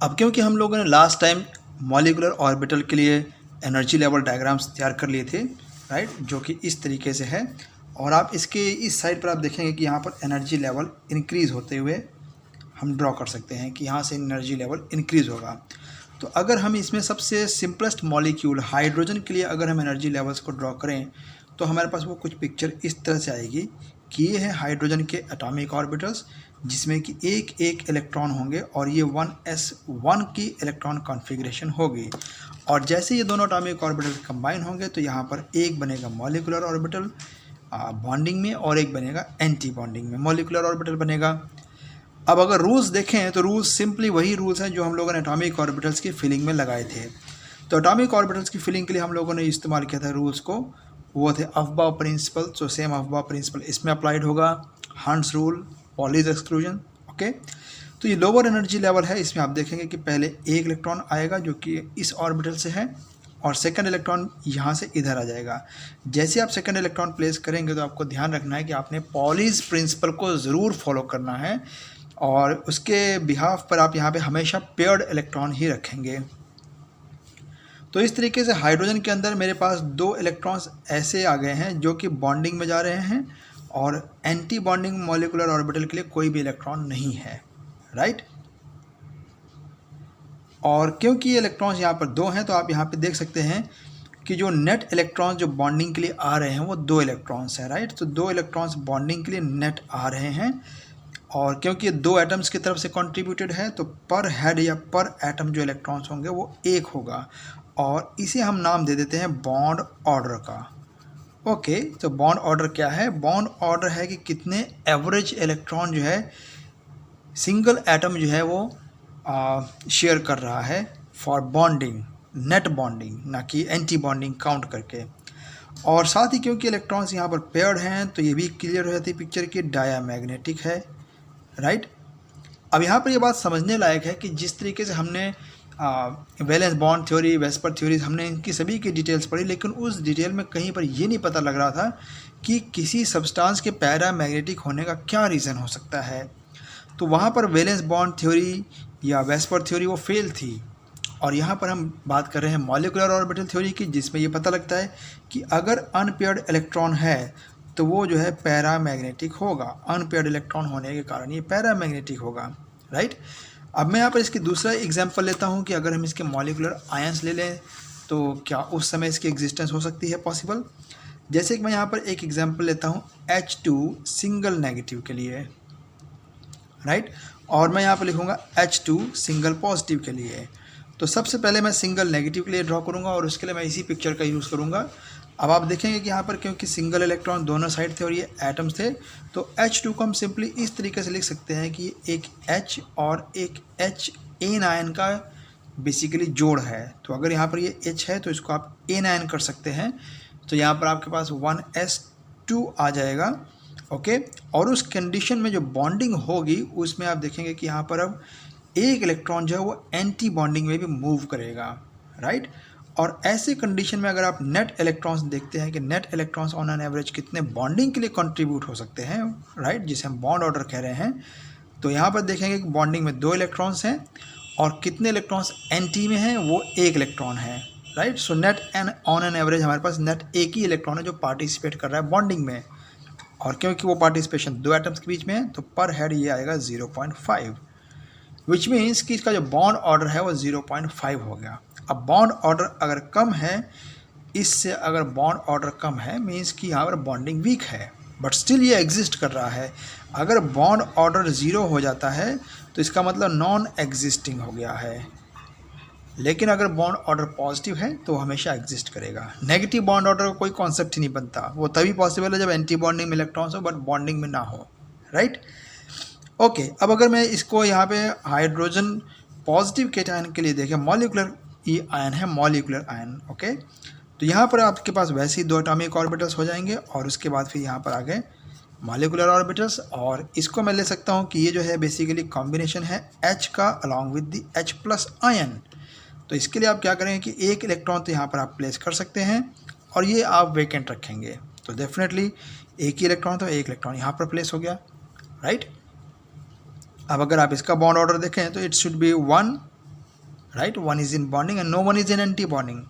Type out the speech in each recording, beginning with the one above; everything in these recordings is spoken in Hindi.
अब क्योंकि हम लोगों ने लास्ट टाइम मॉलिक्यूलर ऑर्बिटल के लिए एनर्जी लेवल डायग्राम्स तैयार कर लिए थे, राइट, जो कि इस तरीके से है। और आप इसके इस साइड पर आप देखेंगे कि यहाँ पर एनर्जी लेवल इंक्रीज़ होते हुए हम ड्रॉ कर सकते हैं कि यहाँ से एनर्जी लेवल इंक्रीज़ होगा। तो अगर हम इसमें सबसे सिंपलेस्ट मॉलिक्यूल हाइड्रोजन के लिए अगर हम एनर्जी लेवल्स को ड्रॉ करें तो हमारे पास वो कुछ पिक्चर इस तरह से आएगी कि ये है हाइड्रोजन के एटॉमिक ऑर्बिटल्स, जिसमें कि एक एक इलेक्ट्रॉन होंगे और ये 1s1 की इलेक्ट्रॉन कॉन्फ़िगरेशन होगी। और जैसे ये दोनों एटॉमिक ऑर्बिटल कंबाइन होंगे तो यहाँ पर एक बनेगा मॉलिक्यूलर ऑर्बिटल बॉन्डिंग में और एक बनेगा एंटी बॉन्डिंग में मॉलिक्यूलर ऑर्बिटल बनेगा। अब अगर रूल्स देखें तो रूल्स सिंपली वही रूल्स हैं जो हम लोगों ने एटॉमिक ऑर्बिटल्स की फिलिंग में लगाए थे। तो एटॉमिक ऑर्बिटल्स की फिलिंग के लिए हम लोगों ने इस्तेमाल किया था रूल्स को, वो थे अफबाउ प्रिंसिपल। तो सेम अफबाउ प्रिंसिपल इसमें अप्लाइड होगा, hunts rule, Pauli's exclusion. Okay, तो ये लोअर एनर्जी लेवल है, इसमें आप देखेंगे कि पहले एक इलेक्ट्रॉन आएगा जो कि इस ऑर्बिटल से है और सेकंड इलेक्ट्रॉन यहाँ से इधर आ जाएगा। जैसे आप सेकंड इलेक्ट्रॉन प्लेस करेंगे तो आपको ध्यान रखना है कि आपने पॉलीज प्रिंसिपल को ज़रूर फॉलो करना है और उसके बिहाफ पर आप यहाँ पे हमेशा पेयर्ड इलेक्ट्रॉन ही रखेंगे। तो इस तरीके से हाइड्रोजन के अंदर मेरे पास दो इलेक्ट्रॉन्स ऐसे आ गए हैं जो कि बॉन्डिंग में जा रहे हैं और एंटी बॉन्डिंग मॉलिक्यूलर ऑर्बिटल के लिए कोई भी इलेक्ट्रॉन नहीं है, राइट। और क्योंकि ये इलेक्ट्रॉन्स यहाँ पर दो हैं तो आप यहाँ पे देख सकते हैं कि जो नेट इलेक्ट्रॉन्स जो बॉन्डिंग के लिए आ रहे हैं वो दो इलेक्ट्रॉन्स हैं, राइट। तो दो इलेक्ट्रॉन्स बॉन्डिंग के लिए नेट आ रहे हैं और क्योंकि ये दो एटम्स की तरफ से कंट्रीब्यूटेड है तो पर हेड या पर एटम जो इलेक्ट्रॉन्स होंगे वो एक होगा और इसे हम नाम दे देते हैं बॉन्ड ऑर्डर का। ओके, तो बॉन्ड ऑर्डर क्या है? बॉन्ड ऑर्डर है कि कितने एवरेज इलेक्ट्रॉन जो है सिंगल एटम जो है वो शेयर कर रहा है फॉर बॉन्डिंग, नेट बॉन्डिंग, ना कि एंटी बॉन्डिंग काउंट करके। और साथ ही क्योंकि इलेक्ट्रॉन्स यहाँ पर पेयर्ड हैं तो ये भी क्लियर हो जाती है पिक्चर की डायामैग्नेटिक है, राइट। अब यहाँ पर ये बात समझने लायक है कि जिस तरीके से हमने valence bond theory, VSEPR theories, हमने इनकी सभी की डिटेल्स पढ़ी, लेकिन उस डिटेल में कहीं पर ये नहीं पता लग रहा था कि किसी सब्सटेंस के पैरामैग्नेटिक होने का क्या रीज़न हो सकता है। तो वहाँ पर वैलेंस बॉन्ड थ्योरी या वेस्पर थ्योरी वो फेल थी और यहाँ पर हम बात कर रहे हैं मॉलिक्यूलर ऑर्बिटल थ्योरी की, जिसमें ये पता लगता है कि अगर अनपेयर्ड इलेक्ट्रॉन है तो वो जो है पैरामैग्नेटिक होगा, अनपेयर्ड इलेक्ट्रॉन होने के कारण ये पैरामैग्नेटिक होगा, राइट। अब मैं यहाँ पर इसकी दूसरा एग्जांपल लेता हूँ कि अगर हम इसके मॉलिक्यूलर आयंस ले लें तो क्या उस समय इसकी एग्जिस्टेंस हो सकती है पॉसिबल। जैसे कि मैं यहाँ पर एक एग्जांपल लेता हूँ H2 सिंगल नेगेटिव के लिए, राइट, और मैं यहाँ पर लिखूँगा H2 सिंगल पॉजिटिव के लिए। तो सबसे पहले मैं सिंगल नेगेटिव के लिए ड्रॉ करूँगा और उसके लिए मैं इसी पिक्चर का यूज़ करूँगा। अब आप देखेंगे कि यहाँ पर क्योंकि सिंगल इलेक्ट्रॉन दोनों साइड थे और ये एटम्स थे तो H2 को हम सिंपली इस तरीके से लिख सकते हैं कि एक H और एक H एन आयन का बेसिकली जोड़ है। तो अगर यहाँ पर ये H है तो इसको आप एन आयन कर सकते हैं, तो यहाँ पर आपके पास 1s2 आ जाएगा। ओके, और उस कंडीशन में जो बॉन्डिंग होगी उसमें आप देखेंगे कि यहाँ पर अब एक इलेक्ट्रॉन जो है वो एंटी बॉन्डिंग में भी मूव करेगा, राइट। और ऐसे कंडीशन में अगर आप नेट इलेक्ट्रॉन्स देखते हैं कि net electrons on an average कितने बॉन्डिंग के लिए कंट्रीब्यूट हो सकते हैं, राइट, जिसे हम बॉन्ड ऑर्डर कह रहे हैं, तो यहाँ पर देखेंगे कि बॉन्डिंग में दो इलेक्ट्रॉन्स हैं और कितने इलेक्ट्रॉन्स एंटी में हैं, वो एक इलेक्ट्रॉन है, right. So net and on an average हमारे पास नेट एक ही इलेक्ट्रॉन है जो पार्टिसिपेट कर रहा है बॉन्डिंग में, और क्योंकि वो पार्टिसिपेशन दो एटम्स के बीच में है तो पर हेड ये आएगा 0.5, विच मीन्स कि इसका जो बॉन्ड ऑर्डर है वो 0.5 हो गया। अब बॉन्ड ऑर्डर अगर कम है, इससे अगर बॉन्ड ऑर्डर कम है मीन्स कि यहाँ पर बॉन्डिंग वीक है, बट स्टिल ये एग्जिस्ट कर रहा है। अगर बॉन्ड ऑर्डर 0 हो जाता है तो इसका मतलब नॉन एग्जिस्टिंग हो गया है, लेकिन अगर बॉन्ड ऑर्डर पॉजिटिव है तो हमेशा एग्जिस्ट करेगा। नेगेटिव बॉन्ड ऑर्डर का कोई कॉन्सेप्ट ही नहीं बनता, वो तभी पॉसिबल है जब एंटी बॉन्डिंग में इलेक्ट्रॉन्स हो बट बॉन्डिंग में ना हो, राइट। ओके, अब अगर मैं इसको यहाँ पे हाइड्रोजन पॉजिटिव केटायन के लिए देखें, मॉलिक्यूलर ये आयन है, मॉलिक्यूलर आयन, ओके, तो यहाँ पर आपके पास वैसे ही दो एटॉमिक ऑर्बिटल्स हो जाएंगे और उसके बाद फिर यहाँ पर आ गए मॉलिक्यूलर ऑर्बिटल्स, और इसको मैं ले सकता हूँ कि ये जो है बेसिकली कॉम्बिनेशन है H का along with the H+ ion. तो इसके लिए आप क्या करेंगे कि एक इलेक्ट्रॉन तो यहाँ पर आप प्लेस कर सकते हैं और ये आप वेकेंट रखेंगे, तो डेफिनेटली एक ही इलेक्ट्रॉन, तो एक इलेक्ट्रॉन यहाँ पर प्लेस हो गया, राइट। अब अगर आप इसका बॉन्ड ऑर्डर देखें तो it should be 1 right? One is in bonding and no one is in anti-bonding,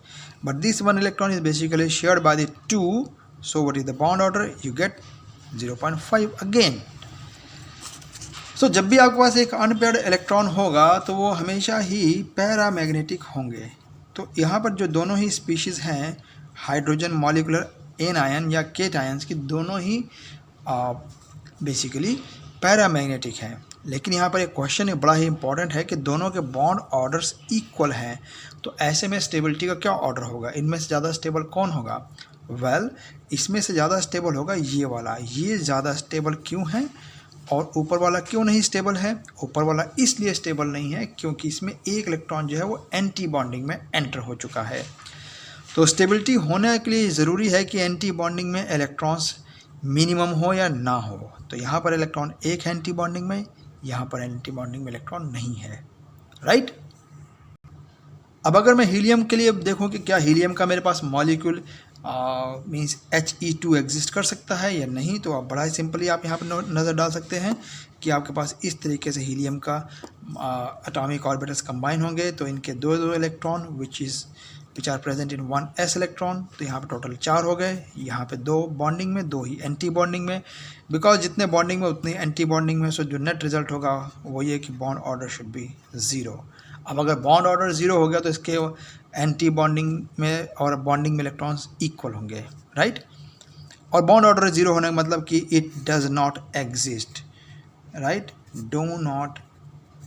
but this one electron is basically shared by the two. So what is the bond order? You get 0.5 again. So जब भी आपके पास एक अनपेयर्ड इलेक्ट्रॉन होगा तो वो हमेशा ही पैरामैग्नेटिक होंगे। तो यहाँ पर जो दोनों ही स्पीशीज़ हैं हाइड्रोजन मॉलिकुलर एन आयन या केट आयंस की, दोनों ही बेसिकली पैरामैग्नेटिक हैं। लेकिन यहाँ पर एक क्वेश्चन बड़ा ही इंपॉर्टेंट है कि दोनों के बॉन्ड ऑर्डर्स इक्वल हैं, तो ऐसे में स्टेबिलिटी का क्या ऑर्डर होगा? इनमें से ज़्यादा स्टेबल कौन होगा? वेल, इसमें से ज़्यादा स्टेबल होगा ये वाला। ये ज़्यादा स्टेबल क्यों है और ऊपर वाला क्यों नहीं स्टेबल है? ऊपर वाला इसलिए स्टेबल नहीं है क्योंकि इसमें एक इलेक्ट्रॉन जो है वो एंटी बॉन्डिंग में एंटर हो चुका है। तो स्टेबिलिटी होने के लिए ज़रूरी है कि एंटी बॉन्डिंग में इलेक्ट्रॉन्स मिनिमम हो या ना हो। तो यहाँ पर इलेक्ट्रॉन एक है एंटी बॉन्डिंग में, यहाँ पर एंटी बॉन्डिंग में इलेक्ट्रॉन नहीं है, राइट। अब अगर मैं हीलियम के लिए देखूँ कि क्या हीलियम का मेरे पास मॉलिक्यूल मीन्स He2 एग्जिस्ट कर सकता है या नहीं, तो आप बड़ा ही सिंपली आप यहाँ पर नज़र डाल सकते हैं कि आपके पास इस तरीके से हीलियम का एटॉमिक ऑर्बिटल्स कंबाइन होंगे। तो इनके दो electron which are present in 1s electron, तो यहाँ पे टोटल 4 हो गए। यहाँ पे 2 बॉन्डिंग में, 2 ही एंटी बॉन्डिंग में। बिकॉज जितने बॉन्डिंग में उतने एंटी बॉन्डिंग में, सो जो नेट रिजल्ट होगा वो ये कि बॉन्ड ऑर्डर शुड बी 0। अब अगर बॉन्ड ऑर्डर 0 हो गया तो इसके एंटी बॉन्डिंग में और बॉन्डिंग में इलेक्ट्रॉन्स इक्वल होंगे, राइट। और बॉन्ड ऑर्डर 0 होने का मतलब कि it does not exist, right, do not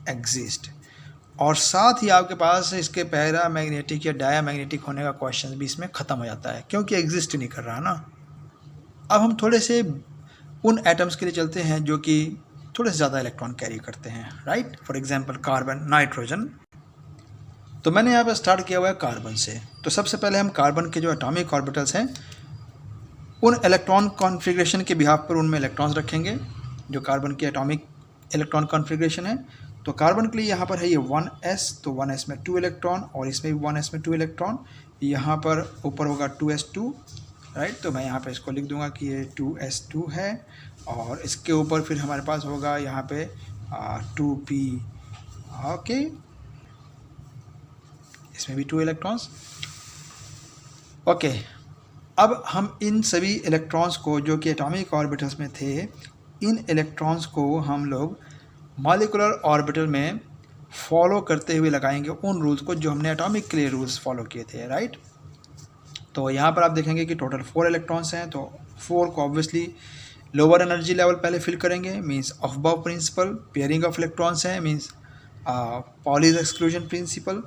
exist. और साथ ही आपके पास इसके पैरामैग्नेटिक या डायामैग्नेटिक होने का क्वेश्चन भी इसमें ख़त्म हो जाता है क्योंकि एग्जिस्ट नहीं कर रहा ना। अब हम थोड़े से उन एटम्स के लिए चलते हैं जो कि थोड़े से ज़्यादा इलेक्ट्रॉन कैरी करते हैं, right. For example carbon, nitrogen. तो मैंने यहाँ पर स्टार्ट किया हुआ है कार्बन से। तो सबसे पहले हम कार्बन के जो एटॉमिक ऑर्बिटल्स हैं उन इलेक्ट्रॉन कॉन्फ़िगरेशन के बिहाफ पर उनमें इलेक्ट्रॉन्स रखेंगे जो कार्बन की एटॉमिक इलेक्ट्रॉन कॉन्फ़िगरेशन है। तो कार्बन के लिए यहाँ पर है ये 1s, तो 1s में 2 इलेक्ट्रॉन और इसमें भी 1s में 2 इलेक्ट्रॉन। यहाँ पर ऊपर होगा 2s2, राइट। तो मैं यहाँ पे इसको लिख दूंगा कि ये 2s2 है और इसके ऊपर फिर हमारे पास होगा यहाँ पे 2p, ओके, इसमें भी 2 इलेक्ट्रॉन्स, ओके। अब हम इन सभी इलेक्ट्रॉन्स को जो कि एटॉमिक ऑर्बिटल्स में थे, इन इलेक्ट्रॉन्स को हम लोग मॉलिकुलर ऑर्बिटल में फॉलो करते हुए लगाएंगे उन रूल्स को जो हमने एटॉमिक के लिए रूल्स फॉलो किए थे, राइट। तो यहाँ पर आप देखेंगे कि टोटल 4 इलेक्ट्रॉन्स हैं, तो 4 को ऑब्वियसली लोअर एनर्जी लेवल पहले फिल करेंगे, means above principle. Pairing of electrons हैं, मींस पॉलीज एक्सक्लूजन प्रिंसिपल।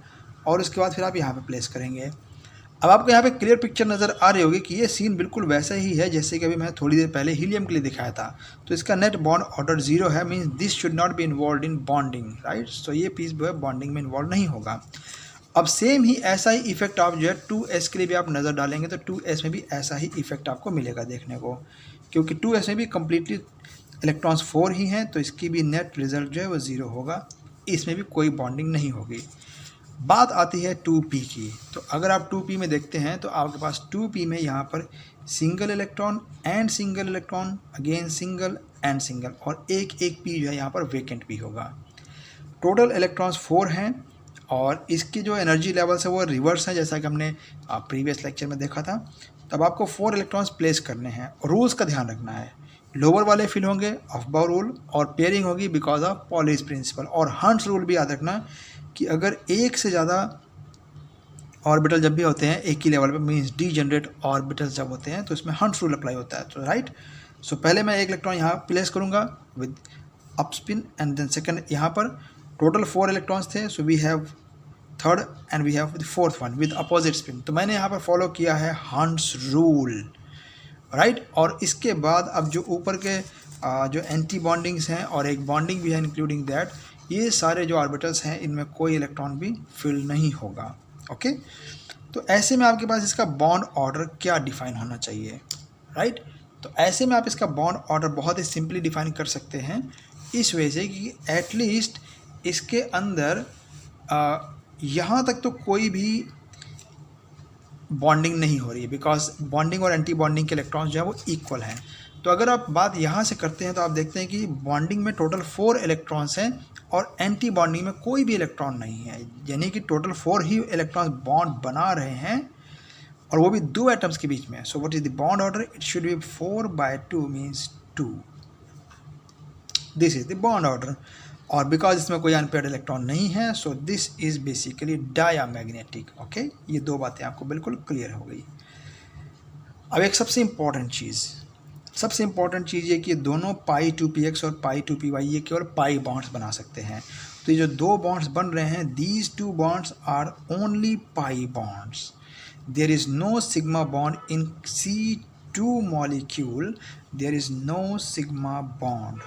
और उसके बाद फिर आप यहाँ पे प्लेस करेंगे। अब आपको यहाँ पे क्लियर पिक्चर नज़र आ रही होगी कि ये सीन बिल्कुल वैसा ही है जैसे कि अभी मैं थोड़ी देर पहले हीलियम के लिए दिखाया था। तो इसका नेट बॉन्ड ऑर्डर 0 है, means this should not be involve in bonding, right. So ये पीस जो है बॉन्डिंग में इन्वॉल्व नहीं होगा। अब सेम ही ऐसा ही इफेक्ट आप जो है 2s के लिए भी आप नज़र डालेंगे तो 2s में भी ऐसा ही इफेक्ट आपको मिलेगा देखने को, क्योंकि 2s में भी कम्प्लीटली इलेक्ट्रॉन्स 4 ही हैं, तो इसकी भी नेट रिजल्ट जो है वो 0 होगा। इसमें भी कोई बॉन्डिंग नहीं होगी। बात आती है 2p की। तो अगर आप 2p में देखते हैं तो आपके पास 2p में यहाँ पर single electron and single electron, again single and single, और एक p जो है यहाँ पर वेकेंट भी होगा। टोटल इलेक्ट्रॉन्स 4 हैं और इसकी जो एनर्जी लेवल्स है वो रिवर्स है, जैसा कि हमने प्रीवियस लेक्चर में देखा था। तब आपको 4 इलेक्ट्रॉन्स प्लेस करने हैं और रूल्स का ध्यान रखना है। लोअर वाले फिल होंगे अबव रूल, और पेयरिंग होगी बिकॉज ऑफ पॉलीज प्रिंसिपल। और हंट्स रूल भी याद रखना कि अगर एक से ज़्यादा ऑर्बिटल जब भी होते हैं एक ही लेवल पे, मींस डीजेनरेट ऑर्बिटल्स जब होते हैं, तो इसमें हंट्स रूल अप्लाई होता है, तो राइट। सो पहले मैं एक इलेक्ट्रॉन यहाँ प्लेस करूँगा with up spin and then second यहाँ पर। टोटल 4 इलेक्ट्रॉन्स थे, so we have third and we have the fourth one with opposite spin. तो मैंने यहाँ पर फॉलो किया है हंट्स रूल, राइट। और इसके बाद अब जो ऊपर के जो एंटी बॉन्डिंग्स हैं और एक बॉन्डिंग भी है इंक्लूडिंग दैट, ये सारे जो ऑर्बिटल्स हैं इनमें कोई इलेक्ट्रॉन भी फिल नहीं होगा, ओके। तो ऐसे में आपके पास इसका बॉन्ड ऑर्डर क्या डिफाइन होना चाहिए, राइट। तो ऐसे में आप इसका बॉन्ड ऑर्डर बहुत ही सिंपली डिफाइन कर सकते हैं इस वजह से कि एटलीस्ट इसके अंदर यहाँ तक तो कोई भी बॉन्डिंग नहीं हो रही है, बिकॉज बॉन्डिंग और एंटी बॉन्डिंग के इलेक्ट्रॉन्स जो है वो इक्वल हैं। तो अगर आप बात यहाँ से करते हैं तो आप देखते हैं कि बॉन्डिंग में टोटल 4 इलेक्ट्रॉन्स हैं और एंटी बॉन्डिंग में कोई भी इलेक्ट्रॉन नहीं है, यानी कि टोटल 4 ही इलेक्ट्रॉन्स बॉन्ड बना रहे हैं और वो भी 2 एटम्स के बीच में। So what is the bond order? It should be 4/2 means 2। This is the bond order. और बिकॉज इसमें कोई अनपेयर्ड इलेक्ट्रॉन नहीं है, so this is basically diamagnetic. Okay, ये दो बातें आपको बिल्कुल क्लियर हो गई। अब एक सबसे इंपॉर्टेंट चीज़ ये कि दोनों π2px और π2py ये केवल पाई बॉन्ड्स बना सकते हैं। तो ये जो दो बॉन्ड्स बन रहे हैं, these two bonds are only pi bonds. There is no sigma bond in C2 molecule, there is no sigma bond,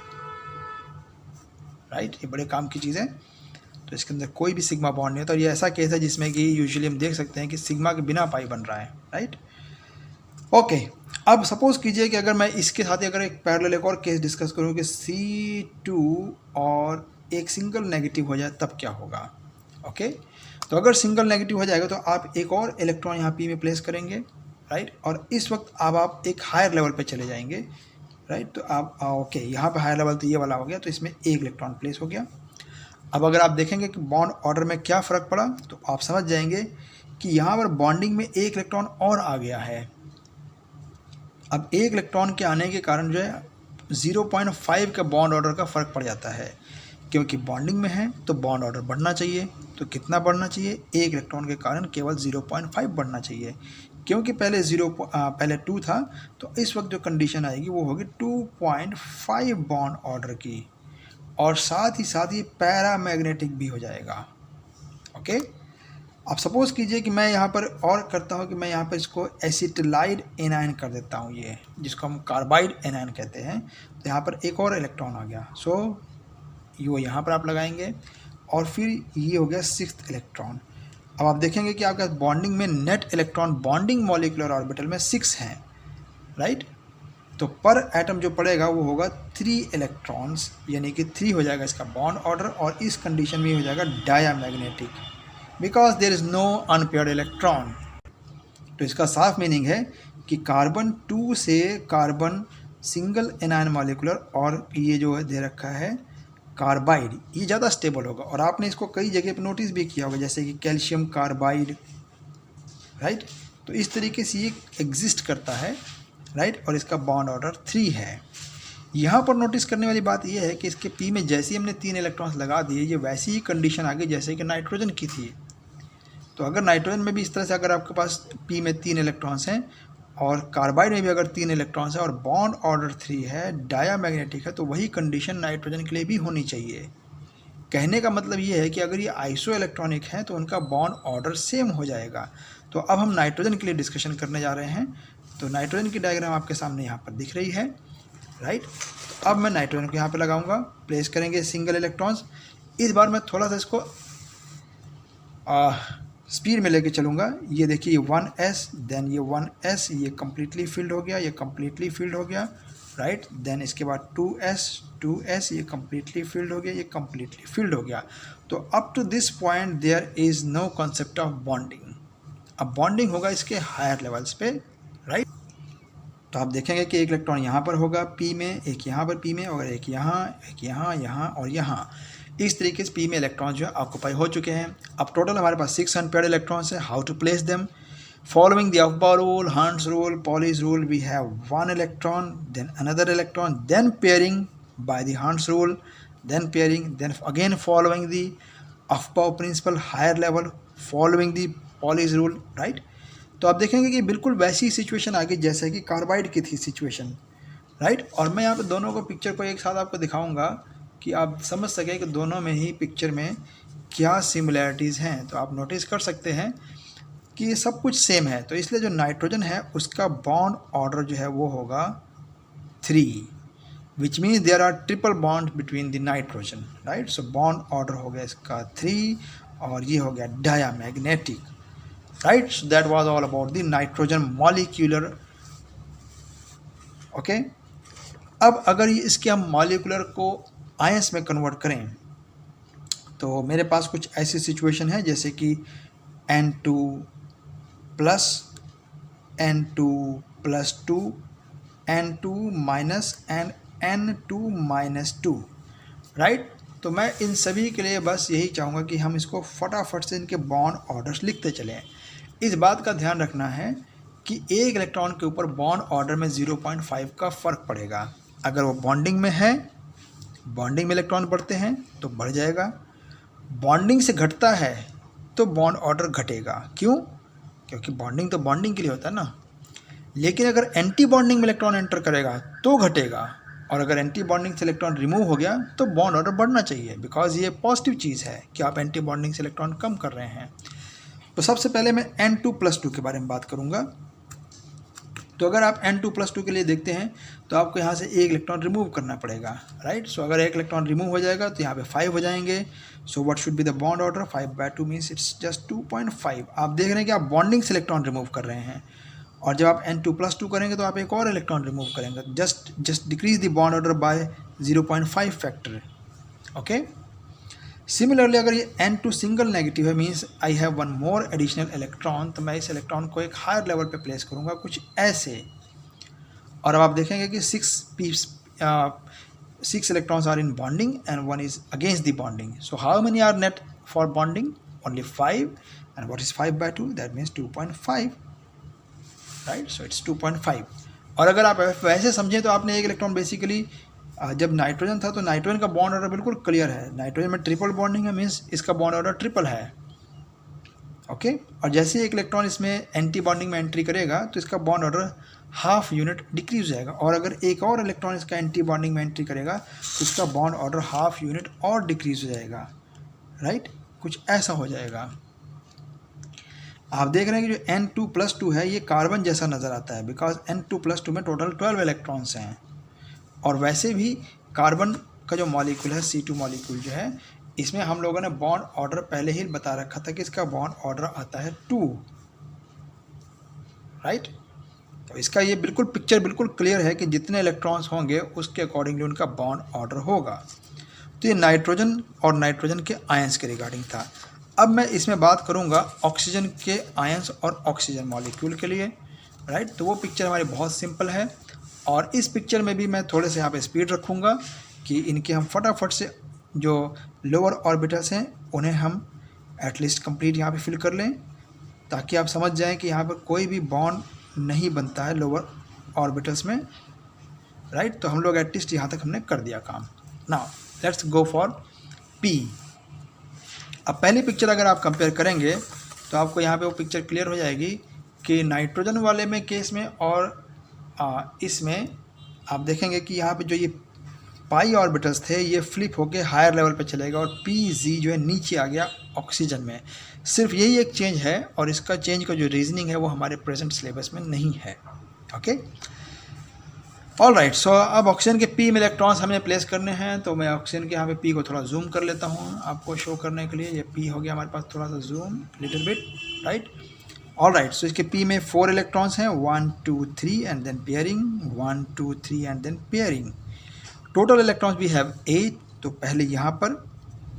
right. ये बड़े काम की चीज़ है। तो इसके अंदर कोई भी सिग्मा बॉन्ड नहीं होता। और ये ऐसा केस है जिसमें कि यूजुअली हम देख सकते हैं कि सिग्मा के बिना पाई बन रहा है, राइट। ओके, अब सपोज कीजिए कि अगर मैं इसके साथ अगर एक पैरेलल एक और केस डिस्कस करूँ कि C2 और एक सिंगल नेगेटिव हो जाए तब क्या होगा। ओके, तो अगर सिंगल नेगेटिव हो जाएगा तो आप एक और इलेक्ट्रॉन यहाँ P में प्लेस करेंगे, राइट। और इस वक्त अब आप एक हायर लेवल पे चले जाएंगे, राइट। तो आप ओके, यहाँ पे हायर लेवल तो ये वाला हो गया, तो इसमें एक इलेक्ट्रॉन प्लेस हो गया। अब अगर आप देखेंगे कि बॉन्ड ऑर्डर में क्या फ़र्क पड़ा तो आप समझ जाएंगे कि यहाँ पर बॉन्डिंग में एक इलेक्ट्रॉन और आ गया है। अब एक इलेक्ट्रॉन के आने के कारण जो है 0.5 का बॉन्ड ऑर्डर का फ़र्क पड़ जाता है, क्योंकि बॉन्डिंग में है तो बॉन्ड ऑर्डर बढ़ना चाहिए। तो कितना बढ़ना चाहिए? एक इलेक्ट्रॉन के कारण केवल 0.5 बढ़ना चाहिए, क्योंकि पहले 2 था। तो इस वक्त जो कंडीशन आएगी वो होगी 2.5 बॉन्ड ऑर्डर की, और साथ ही ये पैरामैग्नेटिक भी हो जाएगा। ओके, अब सपोज़ कीजिए कि मैं यहाँ पर और करता हूँ कि मैं यहाँ पर इसको एसिटिलाइड एनायन कर देता हूँ, ये जिसको हम कार्बाइड एनायन कहते हैं। तो यहाँ पर एक और इलेक्ट्रॉन आ गया। सो ये यहाँ पर आप लगाएंगे और फिर ये हो गया 6th इलेक्ट्रॉन। अब आप देखेंगे कि आपके बॉन्डिंग में net electron bonding molecular orbital में 6 हैं, राइट। तो पर एटम जो पड़ेगा वो होगा 3 इलेक्ट्रॉन्स, यानी कि 3 हो जाएगा इसका बॉन्ड ऑर्डर, और इस कंडीशन में हो जाएगा diamagnetic, because there is no unpaired electron. तो इसका साफ मीनिंग है कि कार्बन 2 से कार्बन सिंगल एनायन मॉलिक्यूलर, और ये जो दे रखा है कार्बाइड, ये ज़्यादा स्टेबल होगा। और आपने इसको कई जगह पे नोटिस भी किया होगा, जैसे कि कैल्शियम कार्बाइड, राइट। तो इस तरीके से ये एग्जिस्ट करता है, राइट। और इसका बॉन्ड ऑर्डर 3 है। यहाँ पर नोटिस करने वाली बात यह है कि इसके P में जैसे ही हमने 3 इलेक्ट्रॉन्स लगा दिए, ये वैसी ही कंडीशन आ गई जैसे कि नाइट्रोजन की थी। तो अगर नाइट्रोजन में भी इस तरह से अगर आपके पास P में 3 इलेक्ट्रॉन्स हैं और कार्बाइड में भी अगर 3 इलेक्ट्रॉन्स हैं और बॉन्ड ऑर्डर 3 है, डायामैग्नेटिक है, तो वही कंडीशन नाइट्रोजन के लिए भी होनी चाहिए। कहने का मतलब ये है कि अगर ये आइसो इलेक्ट्रॉनिक हैं तो उनका बॉन्ड ऑर्डर सेम हो जाएगा। तो अब हम नाइट्रोजन के लिए डिस्कशन करने जा रहे हैं। तो नाइट्रोजन की डायग्राम आपके सामने यहाँ पर दिख रही है, राइट। तो अब मैं नाइट्रोजन को यहाँ पर लगाऊंगा, प्लेस करेंगे सिंगल इलेक्ट्रॉन्स। इस बार मैं थोड़ा सा इसको स्पीड में लेके चलूँगा। ये देखिए, ये 1s, देन ये 1s, ये कम्प्लीटली फिल्ड हो गया, ये कम्प्लीटली फिल्ड हो गया, राइट। देन इसके बाद 2s, ये कम्प्लीटली फिल्ड हो गया, ये कम्प्लीटली फिल्ड हो गया। तो up to this point there is no concept of bonding. अब बॉन्डिंग होगा इसके हायर लेवल्स पे, राइट। तो आप देखेंगे कि एक इलेक्ट्रॉन यहाँ पर होगा P में, एक यहाँ पर P में, और एक यहाँ, यहाँ और यहाँ। इस तरीके से P में इलेक्ट्रॉन जो है ऑक्यूपाई हो चुके हैं। अब टोटल हमारे पास 6 अनपेयर्ड इलेक्ट्रॉन्स हैं। How to place them? Following the Aufbau rule, Hund's rule, Pauli's rule, we have 1 electron, then another electron, then pairing by the Hund's rule, then pairing, then again following the Aufbau principle higher level, following the Pauli's rule, right. तो आप देखेंगे कि बिल्कुल वैसी सिचुएशन आ गई जैसे कि कार्बाइड की थी सिचुएशन, राइट। और मैं यहाँ पे दोनों को पिक्चर को एक साथ आपको दिखाऊंगा कि आप समझ सकें कि दोनों में ही पिक्चर में क्या सिमिलैरिटीज़ हैं। तो आप नोटिस कर सकते हैं कि ये सब कुछ सेम है। तो इसलिए जो नाइट्रोजन है उसका बॉन्ड ऑर्डर जो है वो होगा 3, which means there are triple bond between the nitrogen, right. So bond order हो गया इसका 3, और ये हो गया diamagnetic, right. So that was all about the nitrogen molecular. Okay, अब अगर इसके हम मॉलिक्यूलर को आयंस में कन्वर्ट करें तो मेरे पास कुछ ऐसी सिचुएशन है जैसे कि N2+, N2+2, N2 minus and N2 minus 2, right. तो मैं इन सभी के लिए बस यही चाहूँगा कि हम इसको फटाफट से इनके बॉन्ड ऑर्डर्स लिखते चलें। इस बात का ध्यान रखना है कि एक इलेक्ट्रॉन के ऊपर बॉन्ड ऑर्डर में 0.5 का फ़र्क पड़ेगा। अगर वो बॉन्डिंग में है, बॉन्डिंग में इलेक्ट्रॉन बढ़ते हैं तो बढ़ जाएगा, बॉन्डिंग से घटता है तो बॉन्ड ऑर्डर घटेगा। क्यों? क्योंकि बॉन्डिंग तो बॉन्डिंग के लिए होता है ना। लेकिन अगर एंटी बॉन्डिंग में इलेक्ट्रॉन एंटर करेगा तो घटेगा, और अगर एंटी बॉन्डिंग से इलेक्ट्रॉन रिमूव हो गया तो बॉन्ड ऑर्डर बढ़ना चाहिए, बिकॉज ये पॉजिटिव चीज़ है कि आप एंटी बॉन्डिंग से इलेक्ट्रॉन कम कर रहे हैं। तो सबसे पहले मैं N2+2 के बारे में बात करूँगा। तो अगर आप N2+2 के लिए देखते हैं तो आपको यहाँ से एक इलेक्ट्रॉन रिमूव करना पड़ेगा, राइट। सो अगर एक इलेक्ट्रॉन रिमूव हो जाएगा तो यहाँ पे 5 हो जाएंगे। So what should be the bond order? 5/2 means it's just 2.5। आप देख रहे हैं कि आप बॉन्डिंग से इलेक्ट्रॉन रिमूव कर रहे हैं, और जब आप N2+2 करेंगे तो आप एक और इलेक्ट्रॉन रिमूव करेंगे, just decrease the bond order by 0.5 factor. Okay. Similarly अगर ये N2 सिंगल नेगेटिव है, means I have one more additional electron, तो मैं इस इलेक्ट्रॉन को एक हायर लेवल पे प्लेस करूँगा कुछ ऐसे। और अब आप देखेंगे कि 6 electrons are in bonding and 1 is against the bonding. So how many are net for bonding? Only 5, and what is 5/2? That means 2.5, right. So it's 2.5। और अगर आप वैसे समझें तो आपने एक इलेक्ट्रॉन बेसिकली, जब नाइट्रोजन था तो नाइट्रोजन का बॉन्ड ऑर्डर बिल्कुल क्लियर है, नाइट्रोजन में ट्रिपल बॉन्डिंग है, मीन्स इसका बॉन्ड ऑर्डर ट्रिपल है। ओके। और जैसे एक इलेक्ट्रॉन इसमें एंटी बॉन्डिंग में एंट्री करेगा तो इसका bond order half unit decrease हो जाएगा, और अगर एक और इलेक्ट्रॉन इसका एंटी बॉन्डिंग में एंट्री करेगा तो इसका बॉन्ड ऑर्डर हाफ यूनिट और डिक्रीज हो जाएगा, राइट। कुछ ऐसा हो जाएगा। आप देख रहे हैं कि जो N2+2 है ये कार्बन जैसा नज़र आता है, बिकॉज N2+2 में टोटल 12 इलेक्ट्रॉन्स हैं। और वैसे भी कार्बन का जो मॉलिक्यूल है, C2 मॉलिक्यूल जो है, इसमें हम लोगों ने बॉन्ड ऑर्डर पहले ही बता रखा था कि इसका बॉन्ड ऑर्डर आता है 2, राइट। तो इसका ये बिल्कुल पिक्चर बिल्कुल क्लियर है कि जितने इलेक्ट्रॉन्स होंगे उसके अकॉर्डिंगली उनका बॉन्ड ऑर्डर होगा। तो ये नाइट्रोजन और नाइट्रोजन के आयंस के रिगार्डिंग था। अब मैं इसमें बात करूंगा ऑक्सीजन के आयंस और ऑक्सीजन मॉलिक्यूल के लिए, राइट। तो वो पिक्चर हमारी बहुत सिंपल है, और इस पिक्चर में भी मैं थोड़े से यहाँ पे स्पीड रखूँगा कि इनके हम फटाफट से जो लोअर ऑर्बिटल्स हैं उन्हें हम एटलीस्ट कंप्लीट यहाँ पे फिल कर लें, ताकि आप समझ जाएं कि यहाँ पर कोई भी बॉन्ड नहीं बनता है लोअर ऑर्बिटल्स में, राइट। तो हम लोग एटलीस्ट यहाँ तक हमने कर दिया काम। Now let's go for P. अब पहली पिक्चर अगर आप कंपेयर करेंगे तो आपको यहाँ पे वो पिक्चर क्लियर हो जाएगी कि नाइट्रोजन वाले में केस में और इसमें आप देखेंगे कि यहाँ पे जो ये पाई ऑर्बिटल्स थे ये फ्लिप होके हायर लेवल पे चलेगा, और PZ जो है नीचे आ गया ऑक्सीजन में। सिर्फ यही एक चेंज है, और इसका चेंज का जो रीजनिंग है वो हमारे प्रेजेंट सिलेबस में नहीं है। Okay, all right. सो अब ऑक्सीजन के P में इलेक्ट्रॉन्स हमें प्लेस करने हैं, तो मैं ऑक्सीजन के यहाँ पे P को थोड़ा जूम कर लेता हूँ आपको शो करने के लिए। ये P हो गया हमारे पास, थोड़ा सा zoom little bit, right. All right. So इसके P में 4 इलेक्ट्रॉन्स हैं, 1 2 3 and then pairing, 1 2 3 and then pairing. Total electrons we have 8। तो पहले यहाँ पर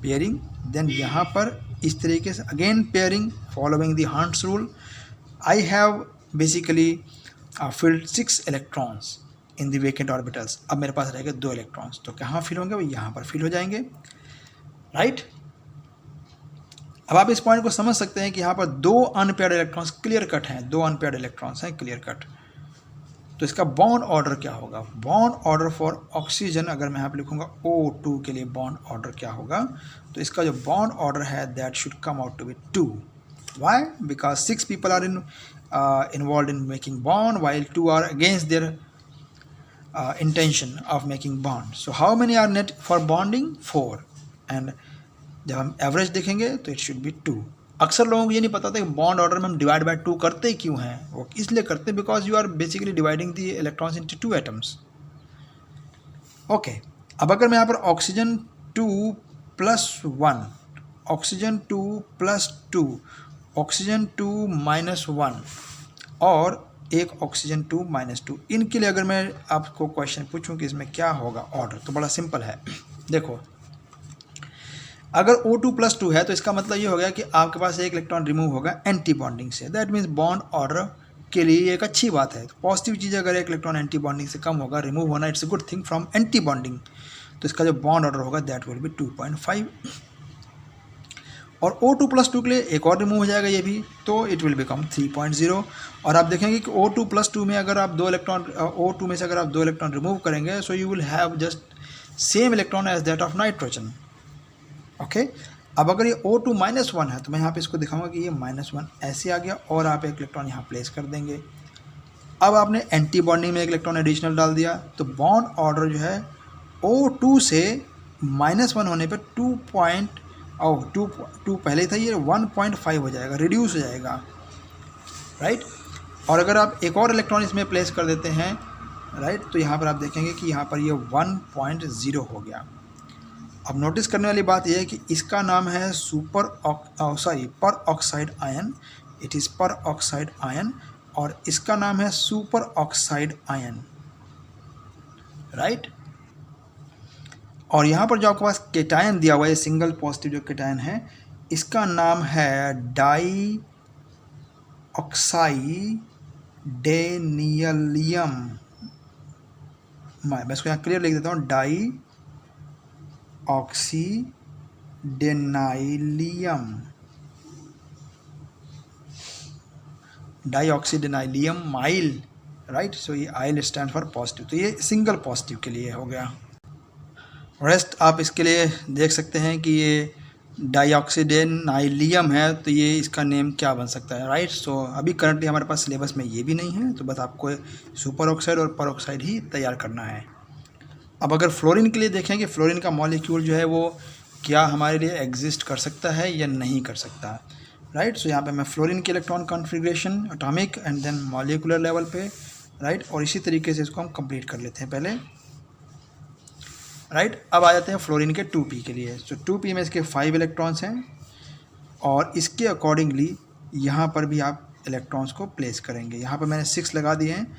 पेयरिंग, देन यहाँ पर इस तरीके से again pairing following the Hund's rule. I have basically field 6 electrons in the vacant orbitals. अब मेरे पास रहेगा 2 इलेक्ट्रॉन्स, तो कहाँ फिल होंगे? वो यहाँ पर फिल हो जाएंगे, राइट। अब आप इस पॉइंट को समझ सकते हैं कि यहाँ पर 2 अनपेयर्ड इलेक्ट्रॉन्स क्लियर कट हैं, 2 अनपेयर्ड इलेक्ट्रॉन्स हैं क्लियर कट। तो इसका बॉन्ड ऑर्डर क्या होगा? बॉन्ड ऑर्डर फॉर ऑक्सीजन, अगर मैं यहाँ पे लिखूँगा O2 के लिए बॉन्ड ऑर्डर क्या होगा, तो इसका जो बॉन्ड ऑर्डर है that should come out to be 2। Why? Because 6 people are involve in making bond while 2 are against their intention of making bond. So how many are net for bonding? 4. And जब हम एवरेज देखेंगे तो इट शुड बी 2। अक्सर लोगों को ये नहीं पता था कि बॉन्ड ऑर्डर में हम डिवाइड बाय 2 करते क्यों हैं। वो इसलिए करते हैं because you are basically dividing the electrons into 2 atoms. Okay, अब अगर मैं यहाँ पर ऑक्सीजन 2+1, ऑक्सीजन 2+2, ऑक्सीजन 2-1 और एक ऑक्सीजन 2-2, इनके लिए अगर मैं आपको क्वेश्चन पूछूं कि इसमें क्या होगा ऑर्डर, तो बड़ा सिंपल है। देखो, अगर O2+2 है तो इसका मतलब ये हो गया कि आपके पास एक इलेक्ट्रॉन रिमूव होगा एंटी बॉन्डिंग से, दैट मीन्स बॉन्ड ऑर्डर के लिए ये एक अच्छी बात है। तो पॉजिटिव चीज़ अगर एक इलेक्ट्रॉन एंटी बॉन्डिंग से कम होगा, रिमूव होना, it's a good thing from anti bonding, तो इसका जो बॉन्ड ऑर्डर होगा दैट विल बी 2.5। और O2+2 के लिए एक और रिमूव हो जाएगा ये भी, तो इट विल बिकम 3.0। और आप देखेंगे कि O2+2 में अगर आप 2 इलेक्ट्रॉन, O2 में से अगर आप 2 इलेक्ट्रॉन रिमूव करेंगे, so you will have just same electron as that of nitrogen. Okay, अब अगर ये O2-1 है तो मैं यहाँ पे इसको दिखाऊंगा कि ये -1 ऐसे आ गया और आप एक इलेक्ट्रॉन यहाँ प्लेस कर देंगे। अब आपने एंटी बॉन्डिंग में एक इलेक्ट्रॉन एडिशनल डाल दिया, तो बॉन्ड ऑर्डर जो है O2 से -1 होने पर 2 पहले था, ये 1.5 हो जाएगा, रिड्यूस हो जाएगा, राइट। और अगर आप एक और इलेक्ट्रॉन इसमें प्लेस कर देते हैं, राइट, तो यहाँ पर आप देखेंगे कि यहाँ पर ये 1.0 हो गया। अब नोटिस करने वाली बात यह है कि इसका नाम है पर ऑक्साइड आयन, इट इज़ पर ऑक्साइड आयन, और इसका नाम है सुपर ऑक्साइड आयन, राइट। और यहाँ पर जो आपके पास केटायन दिया हुआ है, सिंगल पॉजिटिव जो केटायन है, इसका नाम है डाई ऑक्साइडेनियलियम। मैं इसको यहाँ क्लियर लिख देता हूँ, डाई ऑक्सीडेनाइलियम माइल, राइट। सो ये आइल स्टैंड फॉर पॉजिटिव, तो ये सिंगल पॉजिटिव के लिए हो गया। रेस्ट आप इसके लिए देख सकते हैं कि ये डाइऑक्सीडेनाइलियम है, तो ये इसका नेम क्या बन सकता है, राइट। सो अभी करंटली हमारे पास सिलेबस में ये भी नहीं है, तो बस आपको सुपर ऑक्साइड और पर ऑक्साइड ही तैयार करना है। अब अगर फ्लोरीन के लिए देखें कि फ्लोरीन का मॉलिक्यूल जो है वो क्या हमारे लिए एग्जिस्ट कर सकता है या नहीं कर सकता, राइट। सो यहाँ पे मैं फ्लोरीन के electron configuration atomic and then molecular level पे, राइट, और इसी तरीके से इसको हम कंप्लीट कर लेते हैं पहले, राइट। अब आ जाते हैं फ्लोरीन के 2p के लिए। तो 2p में इसके 5 इलेक्ट्रॉन्स हैं और इसके अकॉर्डिंगली यहाँ पर भी आप इलेक्ट्रॉन्स को प्लेस करेंगे। यहाँ पर मैंने 6 लगा दिए हैं,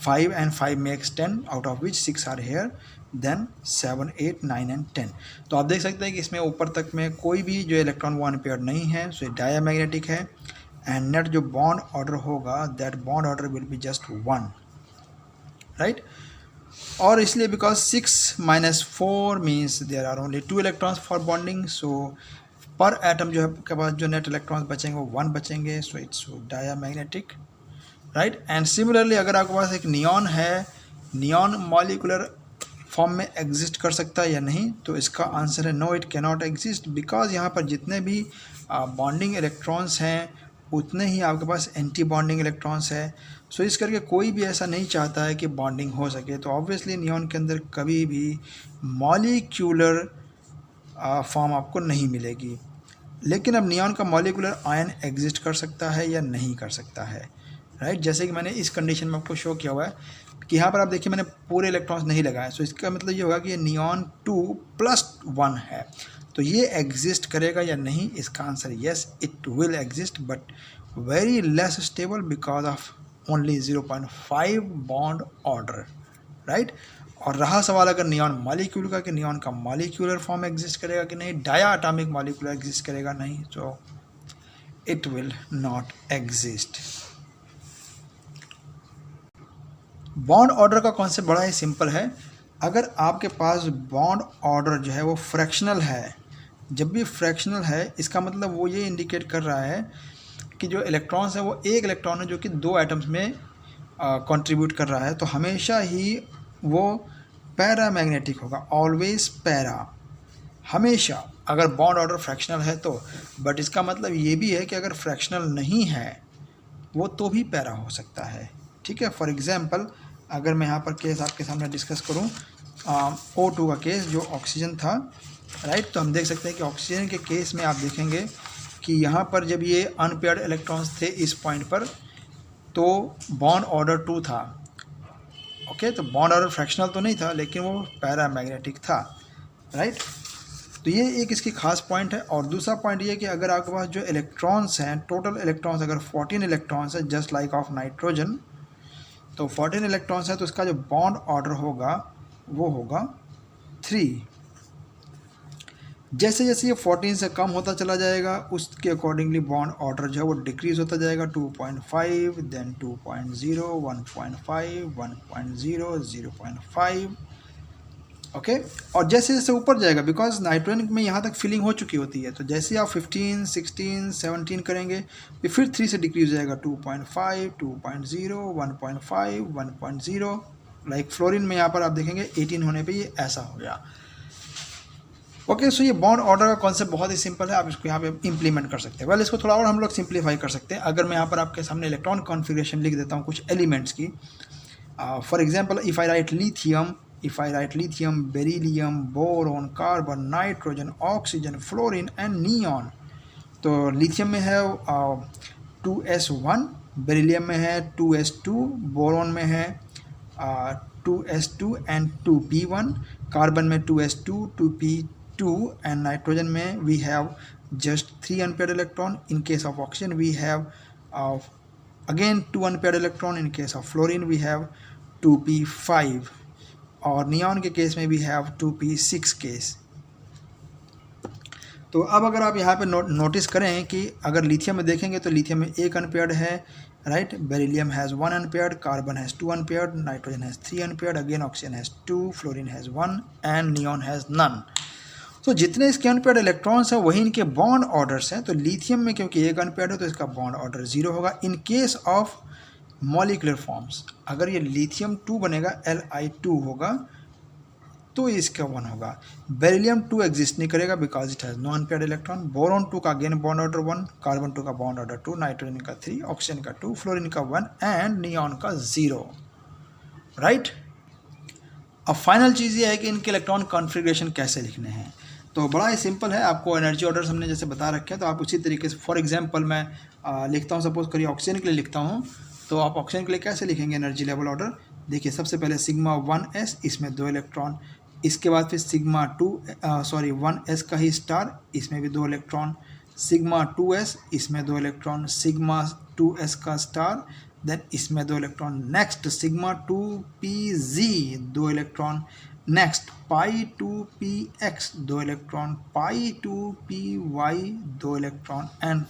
5 and 5 makes 10, out of which 6 are here, then 7, 8, 9 and 10। तो आप देख सकते हैं कि इसमें ऊपर तक में कोई भी जो इलेक्ट्रॉन वो अनपेयर्ड नहीं है, सो डायमैग्नेटिक है, एंड नेट जो बॉन्ड ऑर्डर होगा that bond order will be just 1, right. और इसलिए because 6 - 4 means there are only 2 electrons for bonding, so per atom जो है आपके पास जो नेट इलेक्ट्रॉन्स बचेंगे वो 1 बचेंगे, so it's diamagnetic, right. And similarly अगर आपके पास एक नियॉन है, नियॉन मॉलिकुलर फॉर्म में एग्जिस्ट कर सकता है या नहीं, तो इसका आंसर है no, it cannot exist, because यहाँ पर जितने भी बॉन्डिंग इलेक्ट्रॉन्स हैं उतने ही आपके पास एंटी बॉन्डिंग इलेक्ट्रॉन्स है। सो इस करके कोई भी ऐसा नहीं चाहता है कि बॉन्डिंग हो सके, तो ऑब्वियसली नियॉन के अंदर कभी भी मॉलिक्यूलर फॉर्म आपको नहीं मिलेगी। लेकिन अब नियॉन का मॉलिक्यूलर आयन एग्जिस्ट कर सकता है या नहीं कर सकता है, राइट। जैसे कि मैंने इस कंडीशन में आपको शो किया हुआ है कि यहाँ पर आप देखिए मैंने पूरे इलेक्ट्रॉन्स नहीं लगाए, सो इसका मतलब ये होगा कि ये नियॉन 2+1 है, तो ये एग्जिस्ट करेगा या नहीं, इसका answer yes, it will exist, but very less stable because of only 0.5 bond order, right. और रहा सवाल अगर नियॉन मॉलिक्यूल का कि नियॉन का मॉलिक्यूलर फॉर्म एग्जिस्ट करेगा कि नहीं, डायाटॉमिक मॉलिक्यूल एग्जिस्ट करेगा नहीं, तो it will not exist. Bond order का कॉन्सेप्ट बड़ा ही सिंपल है। अगर आपके पास बॉन्ड ऑर्डर जो है वो फ्रैक्शनल है, जब भी फ्रैक्शनल है इसका मतलब वो ये इंडिकेट कर रहा है कि जो इलेक्ट्रॉन्स है वो एक इलेक्ट्रॉन है जो कि 2 एटम्स में कंट्रीब्यूट कर रहा है, तो हमेशा ही वो पैरामैग्नेटिक होगा, ऑलवेज पैरा, हमेशा। अगर बॉन्ड ऑर्डर फ्रैक्शनल है तो, बट इसका मतलब ये भी है कि अगर फ्रैक्शनल नहीं है वो तो भी पैरा हो सकता है, ठीक है। फॉर एग्जांपल अगर मैं यहाँ पर केस आपके सामने डिस्कस करूँ O2 का केस जो ऑक्सीजन था, राइट, तो हम देख सकते हैं कि ऑक्सीजन के केस में आप देखेंगे कि यहाँ पर जब ये अनपेयर्ड इलेक्ट्रॉन्स थे इस पॉइंट पर, तो बॉन्ड ऑर्डर 2 था, ओके। तो बॉन्ड ऑर्डर फ्रैक्शनल तो नहीं था लेकिन वो पैरामैग्नेटिक था, राइट। तो ये एक इसकी खास पॉइंट है। और दूसरा पॉइंट ये कि अगर आपके पास जो इलेक्ट्रॉन्स हैं, टोटल इलेक्ट्रॉन्स अगर 14 इलेक्ट्रॉन्स हैं जस्ट लाइक ऑफ नाइट्रोजन, तो 14 इलेक्ट्रॉन्स हैं, तो इसका जो बॉन्ड ऑर्डर होगा वो होगा 3। जैसे जैसे ये 14 से कम होता चला जाएगा उसके अकॉर्डिंगली बॉन्ड ऑर्डर जो है वो डिक्रीज होता जाएगा, 2.5, देन 2.0, 1.5, 1.0, 0.5, ओके। और जैसे जैसे ऊपर जाएगा, बिकॉज नाइट्रोजन में यहाँ तक फिलिंग हो चुकी होती है, तो जैसे आप 15, 16, 17 करेंगे तो फिर 3 से डिक्रीज हो जाएगा, 2.5, 2.0, 1.5, 1.0। लाइक फ्लोरीन में यहाँ पर आप देखेंगे 18 होने पे ये ऐसा हो गया। ओके, सो ये बॉन्ड ऑर्डर का कॉन्सेप्ट बहुत ही सिंपल है, आप इसको यहाँ पे इम्प्लीमेंट कर सकते हैं। वेल, इसको थोड़ा और हम लोग सिंप्लीफाई कर सकते हैं। अगर मैं यहाँ पर आपके सामने इलेक्ट्रॉन कॉन्फ़िगरेशन लिख देता हूँ कुछ एलिमेंट्स की, for example if I right lithium, beryllium, boron, carbon, nitrogen, oxygen, fluorine and neon. तो लिथियम में है 2s1, बेरिलियम में है 2s2, बोरॉन में है 2s2 एंड 2p1, कार्बन में 2s2, 2p2 एंड नाइट्रोजन में we have just 3 unpaired electron. In case of oxygen we have again 2 unpaired electron. In case of fluorine we have 2p5 और नियॉन के केस में भी हैव 2p6 केस। तो अब अगर आप यहाँ पे नोटिस करें कि अगर लिथियम में देखेंगे तो लिथियम में 1 अनपेयर्ड है, right. Beryllium has 1 unpaired, carbon has 2 unpaired, nitrogen has 3 unpaired, again oxygen has 2, fluorine has 1 and neon has none. तो जितने इसके अनपेयर्ड इलेक्ट्रॉन्स हैं वही इनके बॉन्ड ऑर्डर्स हैं। तो लिथियम में क्योंकि 1 अनपेयर्ड है तो इसका बॉन्ड ऑर्डर 0 होगा। In case of molecular forms अगर ये लिथियम 2 बनेगा, Li2 होगा, तो इसका 1 होगा। बेरिलियम 2 एग्जिस्ट नहीं करेगा because it has no unpaired electron. Boron 2 का अगेन बॉन्ड ऑर्डर 1, कार्बन 2 का बॉन्ड ऑर्डर 2, नाइट्रोजन का 3, ऑक्सीजन का 2, फ्लोरीन का 1 एंड नियॉन का 0, राइट। अब फाइनल चीज़ ये है कि इनके इलेक्ट्रॉन कॉन्फ़िगरेशन कैसे लिखने हैं। तो बड़ा ही सिंपल है, आपको एनर्जी ऑर्डर्स हमने जैसे बता रखे हैं तो आप उसी तरीके से, फॉर एग्जांपल मैं लिखता हूँ, सपोज करिए ऑक्सीजन के लिए लिखता हूँ, तो आप ऑक्सीजन के लिए कैसे लिखेंगे एनर्जी लेवल ऑर्डर। देखिए सबसे पहले सिग्मा 1s, इसमें 2 इलेक्ट्रॉन, इसके बाद फिर सिग्मा 1s का ही स्टार, इसमें भी 2 इलेक्ट्रॉन, सिग्मा 2s, इसमें 2 इलेक्ट्रॉन, सिग्मा 2s का स्टार, देन इसमें 2 electron, next sigma 2pz 2 electron, next pi 2px 2 electron, pi 2py 2 electron and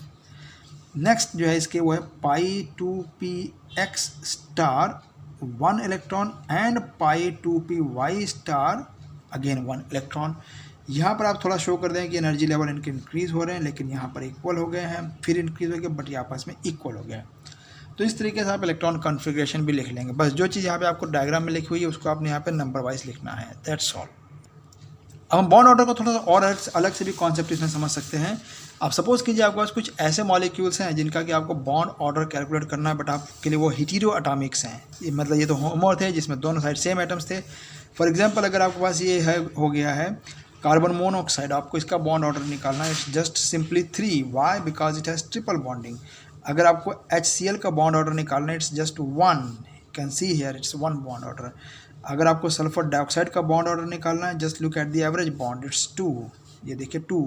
next जो है इसके वो है पाई 2px star 1 electron and pi 2py star again 1 electron. यहाँ पर आप थोड़ा शो कर दें कि एनर्जी लेवल इनके इंक्रीज़ हो रहे हैं, लेकिन यहाँ पर इक्वल हो गए हैं, फिर इंक्रीज़ हो गए, बट ये आपस में इक्वल हो गया है। तो इस तरीके से आप इलेक्ट्रॉन कॉन्फ़िगरेशन भी लिख लेंगे। बस जो चीज़ यहाँ पे आपको डायग्राम में लिखी हुई है उसको आपने यहाँ पे नंबर वाइज लिखना है, दैट्स ऑल। अब हम बॉन्ड ऑर्डर को थोड़ा सा और अलग से भी कॉन्सेप्ट इसमें समझ सकते हैं। आप सपोज कीजिए आपके पास कुछ ऐसे मॉलिक्यूल्स हैं जिनका कि आपको बॉन्ड ऑर्डर कैलकुलेट करना है, बट आपके लिए वो हेटेरो एटॉमिक्स हैं। ये मतलब ये तो होमो थे जिसमें दोनों साइड सेम एटम्स थे। फॉर एग्जांपल अगर आपके पास ये है, हो गया है कार्बन मोनोऑक्साइड, आपको इसका बॉन्ड ऑर्डर निकालना है, it's just simply 3, why because it has triple bonding. अगर आपको HCl का बॉन्ड ऑर्डर निकालना है, it's just 1, can see here it's 1 bond order. अगर आपको सल्फर डाइऑक्साइड का बॉन्ड ऑर्डर निकालना है, just look at the average bond, it's 2, ये देखिए 2।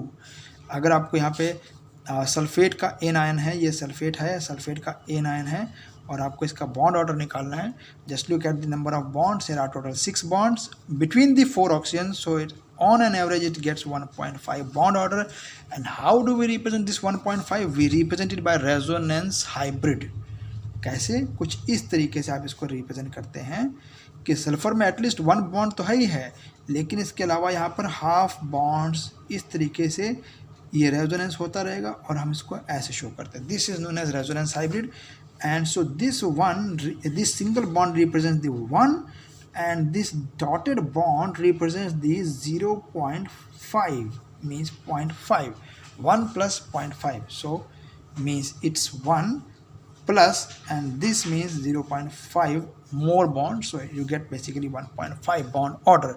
अगर आपको यहाँ पे सल्फेट का एन आयन है, ये सल्फेट है, सल्फेट का एन आयन है और आपको इसका बॉन्ड ऑर्डर निकालना है, just look at the number of bonds, there are total 6 bonds between the 4 oxygen, so it on an average it gets 1.5 bond order. And how do we represent this 1.5? We represent it by resonance hybrid. कैसे? कुछ इस तरीके से आप इसको रिप्रेजेंट करते हैं कि सल्फर में एटलीस्ट 1 बॉन्ड तो है ही है, लेकिन इसके अलावा यहाँ पर हाफ बॉन्ड्स, इस तरीके से ये रेजोनेंस होता रहेगा और हम इसको ऐसे शो करते हैं। This is known as resonance hybrid and so this single bond represents the 1 and this dotted bond represents the 0.5, means 0.5, 1 plus 0.5, so means it's 1 plus and this means 0.5 more bond, so you get basically 1.5 bond order.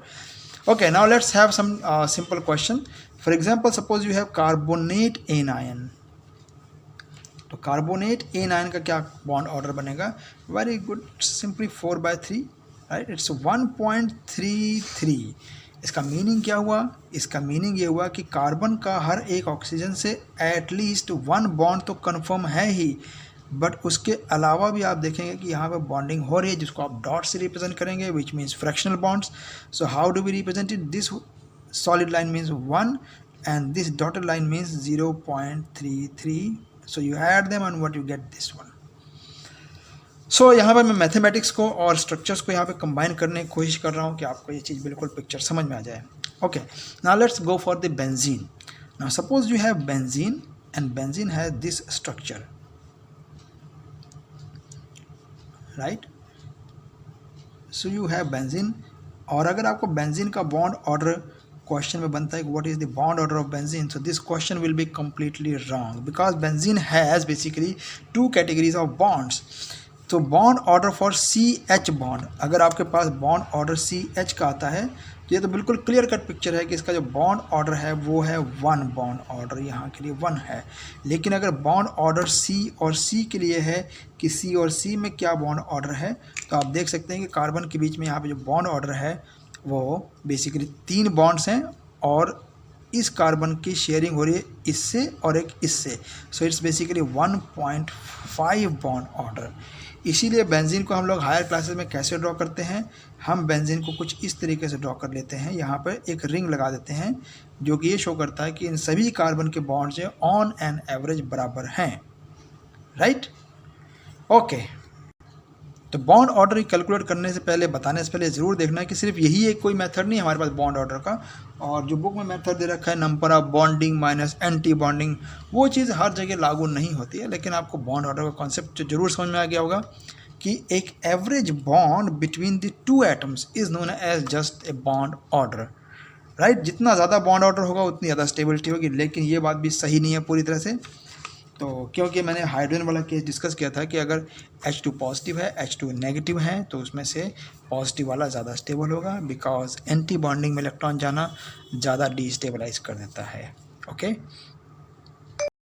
Okay, now let's have some simple question. For example, suppose you have carbonate anion, तो कार्बोनेट एन आयन का क्या बॉन्ड ऑर्डर बनेगा? Very good, simply 4/3, right, it's 1.33। इसका मीनिंग क्या हुआ? इसका मीनिंग ये हुआ कि कार्बन का हर एक ऑक्सीजन से एटलीस्ट 1 बॉन्ड तो कंफर्म है ही, बट उसके अलावा भी आप देखेंगे कि यहाँ पे बॉन्डिंग हो रही है, जिसको आप डॉट से रिप्रेजेंट करेंगे, which means fractional bonds. So how do we represent it? This solid line means 1 and this dotted line means 0.33, so you add them and what you get this one. सो यहाँ पर मैं मैथमेटिक्स को और स्ट्रक्चर्स को यहाँ पे कंबाइन करने की कोशिश कर रहा हूँ कि आपको ये चीज़ बिल्कुल पिक्चर समझ में आ जाए. Okay, now let's go for the benzene. Now suppose you have benzene and benzene has this structure, right. So you have benzene, और अगर आपको बेंजीन का बॉन्ड ऑर्डर क्वेश्चन में बनता है कि what is the bond order of benzene, so this question will be completely wrong because benzene has basically 2 categories of bonds. तो bond order for CH bond, अगर आपके पास बॉन्ड ऑर्डर CH का आता है तो ये तो बिल्कुल क्लियर कट पिक्चर है कि इसका जो बॉन्ड ऑर्डर है वो है 1 बॉन्ड ऑर्डर, यहाँ के लिए 1 है. लेकिन अगर बॉन्ड ऑर्डर C और C के लिए है कि C और C में क्या बॉन्ड ऑर्डर है, तो आप देख सकते हैं कि कार्बन के बीच में यहाँ पे जो बॉन्ड ऑर्डर है वो बेसिकली 3 बॉन्ड्स हैं और इस कार्बन की शेयरिंग हो रही है इससे और एक इससे. So it's basically 1.5 bond order. इसीलिए बेंजीन को हम लोग हायर क्लासेस में कैसे ड्रॉ करते हैं, हम बेंजीन को कुछ इस तरीके से ड्रॉ कर लेते हैं. यहाँ पर एक रिंग लगा देते हैं जो कि ये शो करता है कि इन सभी कार्बन के बॉन्ड्स जो ऑन एन एवरेज बराबर हैं, राइट. ओके, तो बॉन्ड ऑर्डर कैलकुलेट करने से पहले, बताने से पहले ज़रूर देखना है कि सिर्फ यही एक कोई मेथड नहीं है हमारे पास बॉन्ड ऑर्डर का, और जो बुक में मेथड दे रखा है number of bonding minus anti bonding, वो चीज़ हर जगह लागू नहीं होती है. लेकिन आपको बॉन्ड ऑर्डर का कॉन्सेप्ट जरूर समझ में आ गया होगा कि एक average bond between the 2 atoms is known as just a bond order, right. जितना ज़्यादा बॉन्ड ऑर्डर होगा उतनी ज़्यादा स्टेबिलिटी होगी. लेकिन ये बात भी सही नहीं है पूरी तरह से. तो क्योंकि मैंने हाइड्रोजन वाला केस डिस्कस किया था कि अगर H2 पॉजिटिव है, H2 नेगेटिव है, तो उसमें से पॉजिटिव वाला ज़्यादा स्टेबल होगा बिकॉज एंटी बॉन्डिंग में इलेक्ट्रॉन जाना ज़्यादा डिस्टेबलाइज कर देता है. ओके.